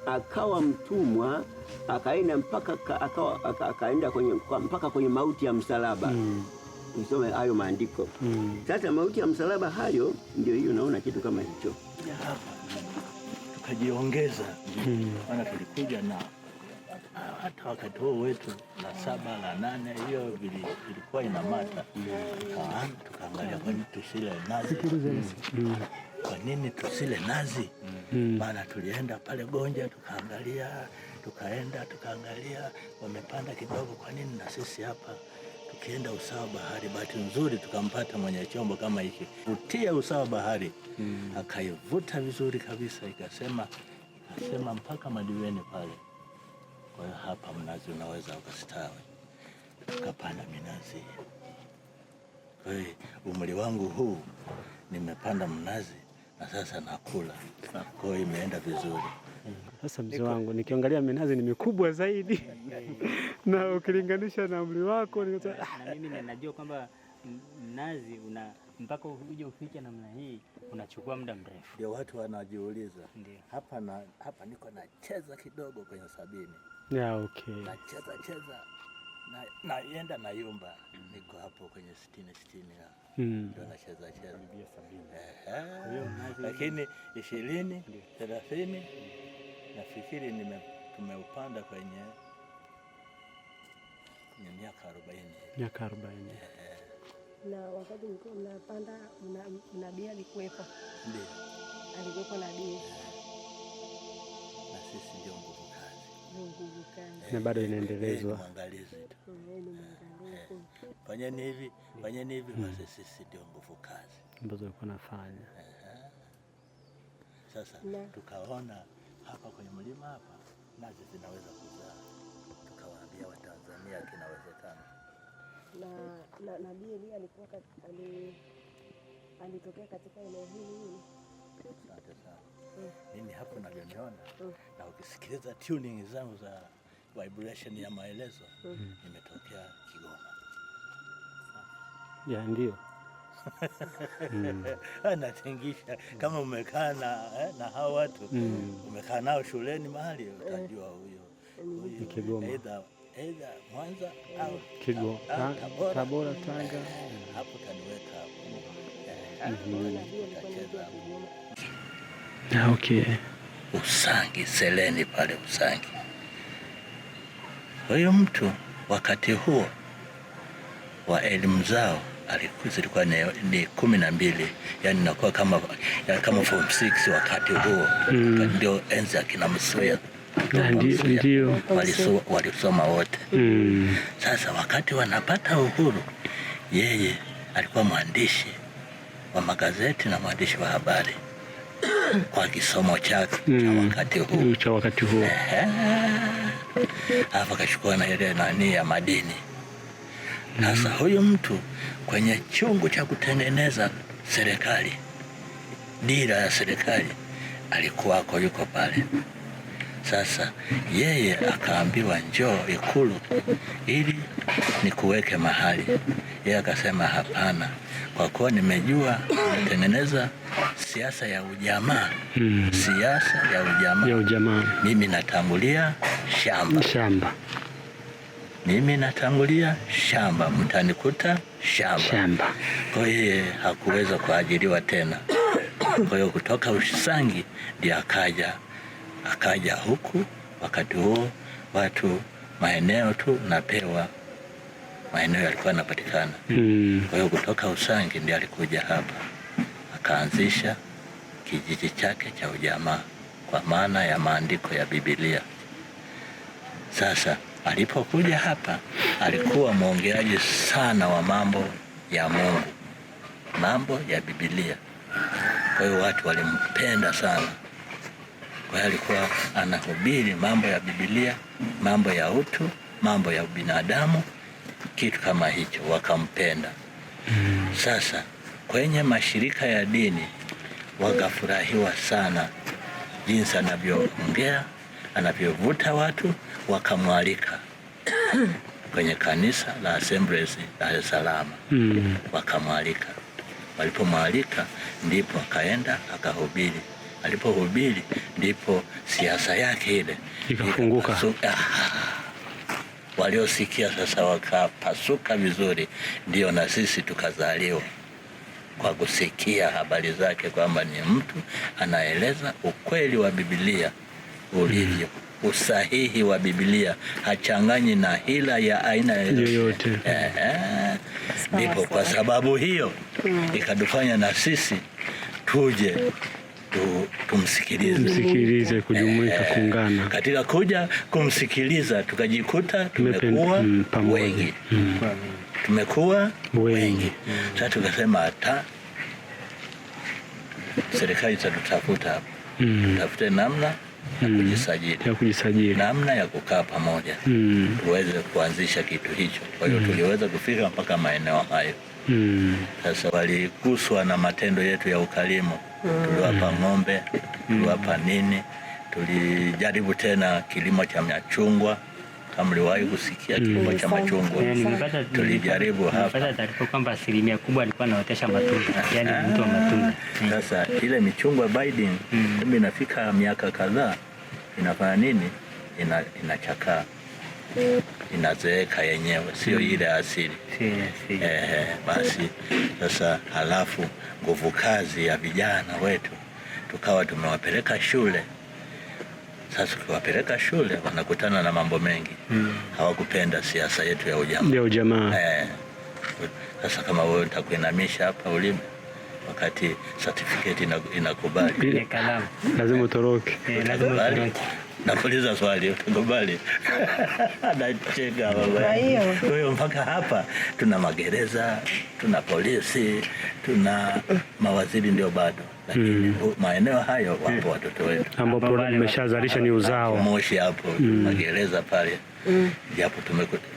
Akawa mtumwa, akaenda akaenda mpaka kwenye mauti ya msalaba. Nisome hayo maandiko. Sasa mauti ya msalaba hayo ndio hiyo, naona kitu kama hicho. Tukajiongeza, maana tulikuja na hata wakati huo wetu la 7 la 8 hiyo vilikuwa inamata. Tukaangalia kwa nini tusile nazi. Kwa nini tusile nazi? Maana tulienda pale Gonja tukaangalia, tukaangalia wamepanda kidogo, kwa nini na sisi hapa? Tukienda usawa bahari, bahati nzuri tukampata mwenye chombo kama hiki, kutia usawa bahari, akaivuta vizuri kabisa, ikasema mpaka madiweni pale. Kwa hiyo hapa mnazi unaweza ukastawi. Tukapanda minazi. Kwa hiyo umri wangu huu nimepanda mnazi na sasa nakula. Kwa hiyo imeenda vizuri. Sasa mzee wangu, nikiangalia minazi ni mikubwa zaidi na ukilinganisha na umri wako na mimi ninajua kwamba mnazi mpaka uje ufike namna hii unachukua muda mrefu. Ndio watu wanajiuliza. Hapa niko nacheza kidogo kwenye 70. Yeah, okay. Nacheza naenda na yumba. Niko hapo kwenye 60 ndio nacheza. Lakini 20, 30 nafikiri tumeupanda kwenye miaka 40. Na wakati mko mnapanda nabii alikuwepo? Ndio. Alikuwepo nabii. Na sisi ndio nguvu kazi. Na bado inaendelezwa. Mwangalizi tu. Fanyeni hivi, basi sisi ndio nguvu kazi ambazo walikuwa nafanya. Sasa tukaona hapa kwenye mlima hapa nazi zinaweza kuzaa. Tukawaambia Watanzania kinawezekana. Na nabii Elia alitokea katika eneo hili. Asante sana. Mimi hapo navyoniona na ukisikiliza tuning zangu za vibration ya maelezo, nimetokea Kigoma. Ya ndio. Anatingisha kama umekaa na hao watu, umekaa nao shuleni mahali, utajua huyo Kigoma. Aidha Mwanza au Kigoma, Tabora, Tanga. Hapo taniweka hapo. Okay. Usangi, Seleni pale Usangi. Huyo mtu wakati huo wa elimu zao zilikuwa ni 12, yani nakuwa kama form 6 wakati huo. Ndio enzi akina Msuya. Ndio walisoma wote. Sasa wakati wanapata uhuru, yeye alikuwa mwandishi wa magazeti na mwandishi wa habari kwa kisomo chake cha wakati huo. Hapa kachukua na ile nani ya madini. Sasa huyu mtu kwenye chungu cha kutengeneza serikali, dira ya serikali, alikuwa yuko pale. Sasa yeye akaambiwa njoo Ikulu ili nikuweke mahali. Yeye akasema hapana, kwa kuwa nimejua natengeneza siasa ya ujamaa. Siasa ya ujamaa. Mimi natangulia shamba. Mimi natangulia shamba, mtanikuta shamba. Kwa hiyo hakuweza kuajiriwa tena. Kwa hiyo kutoka Usangi ndio akaja huku. Wakati huo watu maeneo tu napewa, maeneo yalikuwa yanapatikana. Kwa hiyo kutoka Usangi ndio alikuja hapa, akaanzisha kijiji chake cha ujamaa kwa maana ya maandiko ya Biblia. Sasa alipokuja hapa alikuwa mwongeaji sana wa mambo ya Mungu, mambo ya Biblia. Kwa hiyo watu walimpenda sana. Kwa hiyo alikuwa anahubiri mambo ya Biblia, mambo ya utu, mambo ya binadamu, kitu kama hicho, wakampenda. Sasa kwenye mashirika ya dini wakafurahiwa sana jinsi anavyoongea, anavyovuta watu, wakamwalika kwenye kanisa la Assemblies Dar es Salaam. Wakamwalika, walipomwalika ndipo akaenda akahubiri. Alipohubiri ndipo siasa yake ile ikafunguka. Waliosikia sasa wakapasuka vizuri, ndio na sisi tukazaliwa kwa kusikia habari zake, kwamba ni mtu anaeleza ukweli wa Biblia ulivyo, usahihi wa Biblia, hachanganyi na hila ya aina yoyote. Ndipo kwa sababu hiyo ikatufanya na sisi tuje tumsikilize, kujumuika, kuungana. Katika kuja kumsikiliza tukajikuta tumekuwa wengi. Tumekuwa wengi. Sasa tukasema hata serikali itatutafuta hapa. Tafute namna ya kujisajili, namna ya kukaa pamoja, tuweze kuanzisha kitu hicho. Kwa hiyo tuliweza kufika mpaka maeneo hayo. Sasa waliguswa na matendo yetu ya ukarimu. Tuliwapa ng'ombe, tuliwapa nini, tulijaribu tena kilimo cha machungwa. Kama mliwahi kusikia kilimo cha machungwa, tulijaribu hapa. Nimepata taarifa kwamba 100% alikuwa anaotesha matunda, yani mtu wa matunda. Sasa ile michungwa Biden inafika miaka kadhaa, inafanya nini? Inachakaa, inazeeka yenyewe, sio ile asili. Basi sasa halafu nguvu kazi ya vijana wetu tukawa tumewapeleka shule. Sasa tukiwapeleka shule wanakutana na mambo mengi. Hawakupenda siasa yetu ya ujamaa. Sasa kama wewe utakuinamisha hapa ulime, wakati certificate inakubali ile kalamu lazima utoroke. Nakuuliza swali, utakubali? Anacheka baba. Kwa hiyo mpaka hapa tuna magereza, tuna polisi, tuna mawaziri, ndio bado. Lakini maeneo hayo wapo watoto wetu ambapo tumeshazalisha ni uzao. Moshi hapo, magereza pale. Japo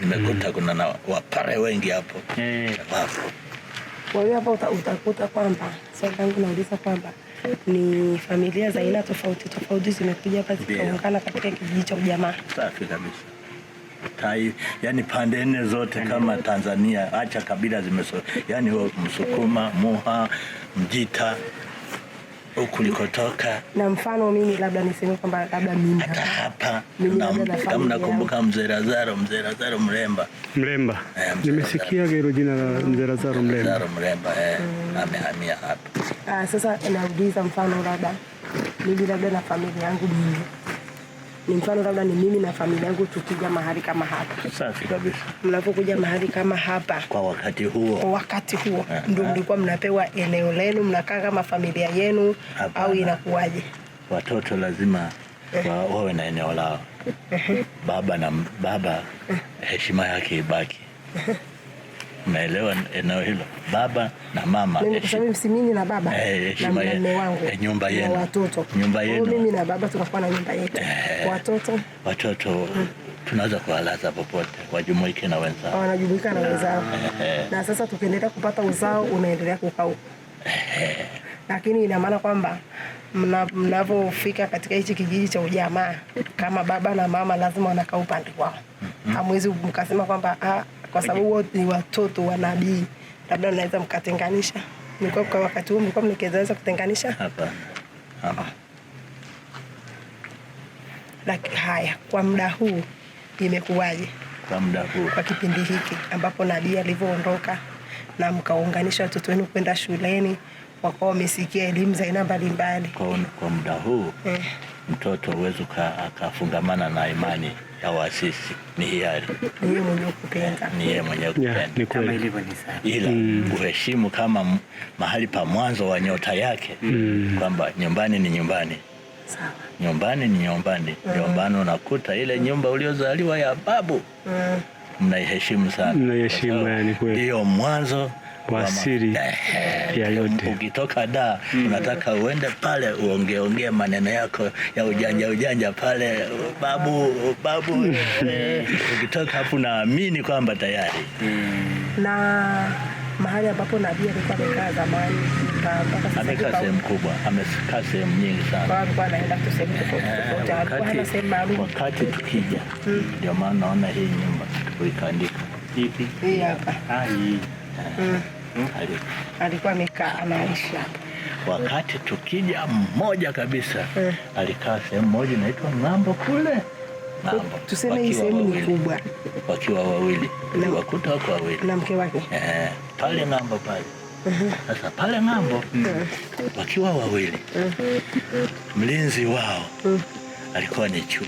nimekuta kuna na Wapare wengi hapo. Kwa hiyo hapa utakuta kwamba swali langu nauliza kwamba ni familia za aina tofauti tofauti zimekuja hapa zikaungana katika kijiji cha ujamaa. Safi kabisa. Yani pande nne zote kama Tanzania, acha kabila yani Msukuma, Muha, Mjita, huku likotoka. Na mfano mimi labda niseme kwamba labda mimi hapa kama nakumbuka Mzee Lazaro Mremba. Nimesikia hilo jina la Mzee Lazaro Mremba. Amehamia hapa. Sasa nauliza mfano labda mimi labda na familia yangu mimi. Ni mfano labda ni mimi na familia yangu tukija mahali kama hapa. Safi kabisa. Mnapokuja mahali kama hapa kwa wakati huo ndio mlikuwa mnapewa eneo lenu, mnakaa kama familia yenu au inakuwaje? Watoto lazima wawe na eneo lao. Baba heshima yake ibaki. Unaelewa eneo hilo? Baba na mama. Mimi na baba na mume wangu, nyumba yenu, watoto. Nyumba yenu. Mimi na baba tunakuwa na nyumba yetu. Watoto tunaweza kuwalaza popote, wajumuike na wenzao. Wanajumuika na wenzao. Na sasa tukiendelea kupata uzao unaendelea kukaa. Lakini ina maana kwamba mnapofika katika hichi kijiji cha ujamaa, kama baba na mama lazima wanakaa upande wao. Hamwezi mkasema kwamba kwa sababu wote ni watoto wa nabii labda mnaweza mkatenganisha. Nilikuwa kwa wakati huo mlikuwa mnaweza kutenganisha? Hapa. Lakini haya kwa muda huu imekuwaje? Kwa muda huu, kwa kipindi hiki ambapo nabii alivyoondoka na mkaunganisha watoto wenu kwenda shuleni, wakawa wamesikia elimu za aina mbalimbali. Kwa muda huu mtoto uwezo akafungamana na imani ya waasisi, ni hiari. Ni yeye mwenyewe kupenda. Ni yeye mwenyewe kupenda. Kama ilivyo ni sawa. Ila uheshimu kama mahali pa mwanzo wa nyota yake, kwamba nyumbani ni nyumbani. Sawa. Nyumbani ni nyumbani. Nyumbani unakuta ile nyumba uliozaliwa ya babu. Mnaiheshimu sana. Mnaiheshimu, yani kweli. Ndio mwanzo wa siri ya yote. Ukitoka unataka uende pale uongee maneno yako ya ujanja pale, babu. Ukitoka hapo naamini kwamba tayari. Na mahali ambapo nabii alikuwa amekaa zamani mpaka sasa hivi. Amekaa sehemu kubwa, amekaa sehemu nyingi sana. Alikuwa anaenda tu sehemu tofauti, alikuwa hana sehemu maalum. Wakati tukija, ndio maana naona hii nyumba tuikuandika Ipi? Hii hapa. Hii. Alikuwa amekaa anaishi hapa. Wakati tukija mmoja kabisa alikaa sehemu moja inaitwa ng'ambo kule. Ng'ambo. Tuseme hii sehemu ni kubwa. Wakiwa wawili. Wakuta wako wawili. Na mke wake. Pale ng'ambo pale. Sasa pale ng'ambo wakiwa wawili. Mlinzi wao alikuwa ni chui.